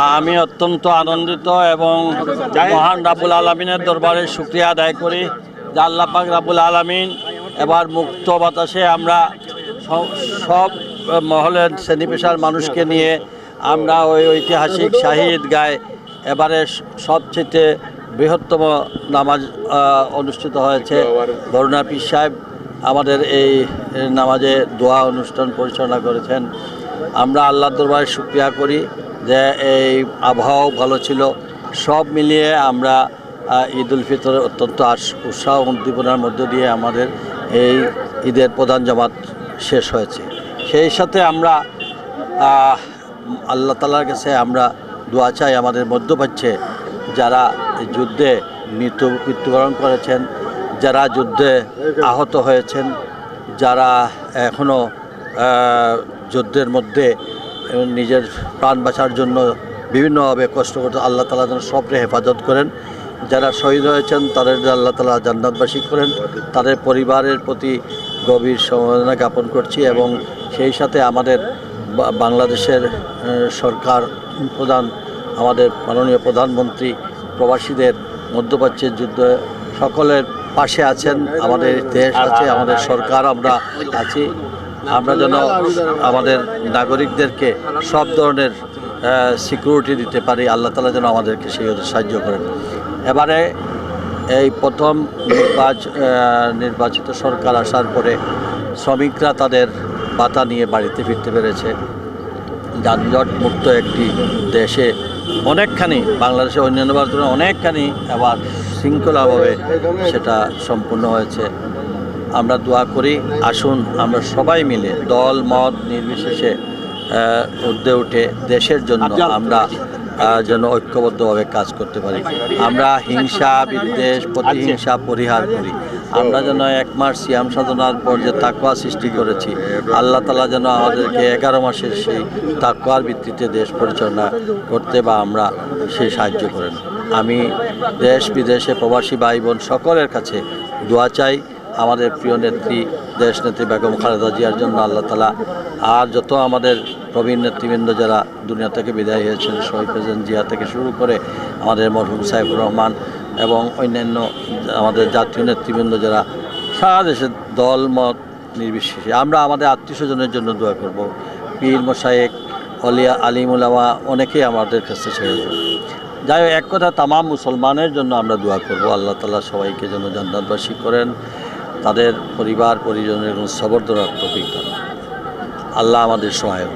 আমি অত্যন্ত আনন্দিত এবং মহান রাব্বুল আলামিনের দরবারে শুকরিয়া আদায় করি যে আল্লাহ পাক রাব্বুল আলামিন এবার মুক্ত বাতাসে আমরা সব মহলের শ্রেণী পেশার মানুষকে নিয়ে আমরা ওই ঐতিহাসিক শাহিদ গায়ে এবারে সবচেয়ে বৃহত্তম নামাজ অনুষ্ঠিত হয়েছে। বরুণা পীর সাহেব আমাদের এই নামাজে দোয়া অনুষ্ঠান পরিচালনা করেছেন। আমরা আল্লাহর দরবারে শুকরিয়া করি যে এই আবহাওয়াও ভালো ছিল। সব মিলিয়ে আমরা ঈদ উল ফিতরের অত্যন্ত উৎসাহ উদ্দীপনার মধ্য দিয়ে আমাদের এই ঈদের প্রধান জামাত শেষ হয়েছে। সেই সাথে আমরা আল্লাহ তাআলার কাছে আমরা দোয়া চাই আমাদের মধ্যপ্রাচ্যে যারা যুদ্ধে মৃত্যুবরণ করেছেন, যারা যুদ্ধে আহত হয়েছেন, যারা এখনও যুদ্ধের মধ্যে নিজের প্রাণ বাঁচার জন্য বিভিন্নভাবে কষ্ট করতে, আল্লাহ তাআলা যেন সবরে হেফাজত করেন। যারা শহীদ হয়েছেন তাদের আল্লাহ তাআলা জান্নাতবাসী করেন। তাদের পরিবারের প্রতি গভীর সমবেদনা জ্ঞাপন করছি এবং সেই সাথে আমাদের বাংলাদেশের সরকার প্রধান, আমাদের মাননীয় প্রধানমন্ত্রী প্রবাসীদের মধ্যপ্রাচ্যের যুদ্ধে সকলের পাশে আছেন। আমাদের দেশ আছে, আমাদের সরকার আমরা আছি। আমরা যেন আমাদের নাগরিকদেরকে সব ধরনের সিকিউরিটি দিতে পারি। আল্লাহ তাআলা যেন আমাদেরকে সেই সাহায্য করেন। এবারে এই প্রথম নির্বাচিত সরকার আসার পরে শ্রমিকরা তাদের ভাতা নিয়ে বাড়িতে ফিরতে পেরেছে। যানজট মুক্ত একটি দেশে অনেকখানি, বাংলাদেশে অন্যান্য তুলনায় অনেকখানি আবার শৃঙ্খলাভাবে সেটা সম্পূর্ণ হয়েছে। আমরা দোয়া করি, আসুন আমরা সবাই মিলে দল মত নির্বিশেষে ঊর্ধ্বে উঠে দেশের জন্য আমরা যেন ঐক্যবদ্ধভাবে কাজ করতে পারি। আমরা হিংসা বিদ্বেষ প্রতিহিংসা পরিহার করি। আমরা যেন এক মাস সিয়াম সাধনার পর যে তাকওয়া সৃষ্টি করেছি, আল্লাহ তাআলা যেন আমাদেরকে 11 মাসের সেই তাকওয়ার ভিত্তিতে দেশ পরিচালনা করতে বা আমরা সেই সাহায্য করেন। আমি দেশ বিদেশে প্রবাসী ভাই বোন সকলের কাছে দোয়া চাই আমাদের প্রিয় নেত্রী দেশনেত্রী বেগম খালেদা জিয়ার জন্য আল্লাহ তাআলা, আর যত আমাদের প্রবীণ নেতৃবৃন্দ যারা দুনিয়া থেকে বিদায় হয়েছেন, শহীদ প্রেসিডেন্ট জিয়া থেকে শুরু করে আমাদের মরহুম সাইফুর রহমান এবং অন্যান্য আমাদের জাতীয় নেতৃবৃন্দ যারা সারা দেশে দল মত নির্বিশেষে, আমরা আমাদের আত্মীয় স্বজনের জন্য দোয়া করব। পীর মশায়েক অলিয়া আলিমুলামা অনেকেই আমাদের কাছে ছেড়ে যাবে। যাই হোক, এক কথা তামাম মুসলমানের জন্য আমরা দোয়া করব। আল্লাহ তাআলা সবাইকে যেন জান্নাতবাসী করেন, তাদের পরিবার পরিজনের সবর দরার তৌফিক দান। আল্লাহ আমাদের সহায়।